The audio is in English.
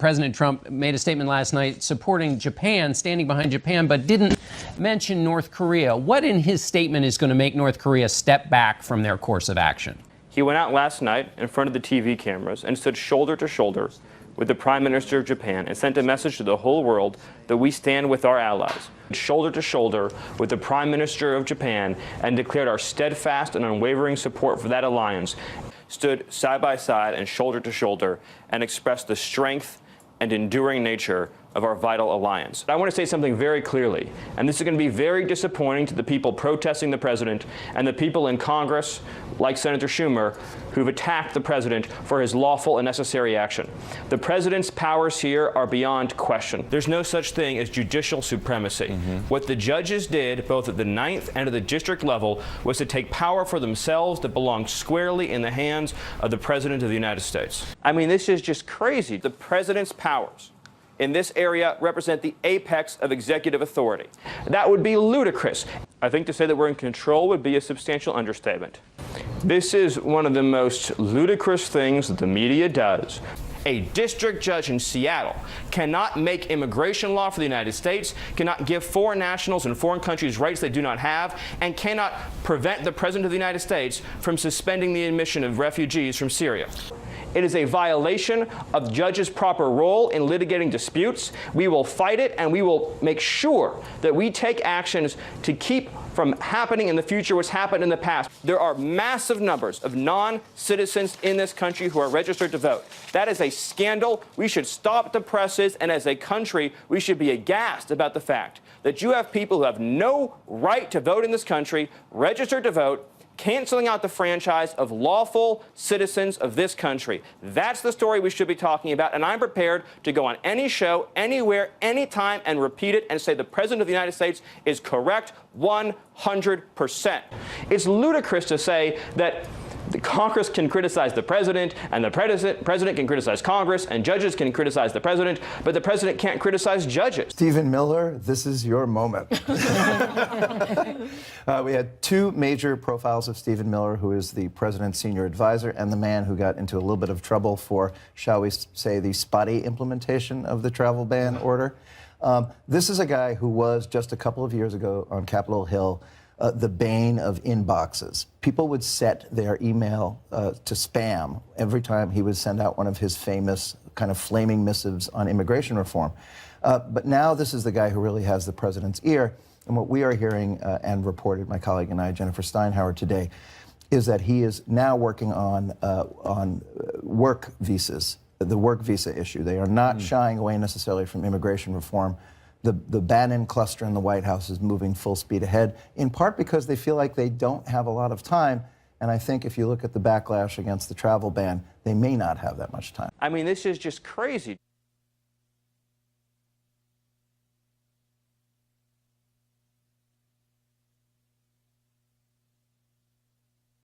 President Trump made a statement last night supporting Japan, standing behind Japan, but didn't mention North Korea. What in his statement is going to make North Korea step back from their course of action? He went out last night in front of the TV cameras and stood shoulder to shoulder with the Prime Minister of Japan and sent a message to the whole world that we stand with our allies. Shoulder to shoulder with the Prime Minister of Japan and declared our steadfast and unwavering support for that alliance. Stood side by side and shoulder to shoulder and expressed the strength and enduring nature of our vital alliance. I want to say something very clearly, and this is going to be very disappointing to the people protesting the president and the people in Congress, like Senator Schumer, who've attacked the president for his lawful and necessary action. The president's powers here are beyond question. There's no such thing as judicial supremacy. What the judges did, both at the ninth and at the district level, was to take power for themselves that belonged squarely in the hands of the President of the United States. I mean, this is just crazy. The president's powers in this area represent the apex of executive authority. That would be ludicrous. I think to say that we're in control would be a substantial understatement. This is one of the most ludicrous things that the media does. A district judge in Seattle cannot make immigration law for the United States, cannot give foreign nationals in foreign countries rights they do not have, and cannot prevent the President of the United States from suspending the admission of refugees from Syria. It is a violation of the judge's proper role in litigating disputes. We will fight it, and we will make sure that we take actions to keep from happening in the future what's happened in the past. There are massive numbers of non-citizens in this country who are registered to vote. That is a scandal. We should stop the presses, and as a country, we should be aghast about the fact that you have people who have no right to vote in this country, registered to vote, canceling out the franchise of lawful citizens of this country. That's the story we should be talking about, and I'm prepared to go on any show, anywhere, anytime, and repeat it and say the President of the United States is correct 100%. It's ludicrous to say that the Congress can criticize the president, and the president can criticize Congress, and judges can criticize the president, but the president can't criticize judges. Stephan Miller, this is your moment. We had two major profiles of Stephan Miller, who is the president's senior advisor and the man who got into a little bit of trouble for, shall we say, the spotty implementation of the travel ban order. This is a guy who was, just a couple of years ago on Capitol Hill, the bane of inboxes. People would set their email to spam every time he would send out one of his famous kind of flaming missives on immigration reform. But now this is the guy who really has the president's ear. And what we are hearing and reported, my colleague and I, Jennifer Steinhauer, today, is that he is now working on work visas, the work visa issue. They are not shying away necessarily from immigration reform. The Bannon cluster in the White House is moving full speed ahead, in part because they feel like they don't have a lot of time. And I think if you look at the backlash against the travel ban, they may not have that much time. I mean, this is just crazy.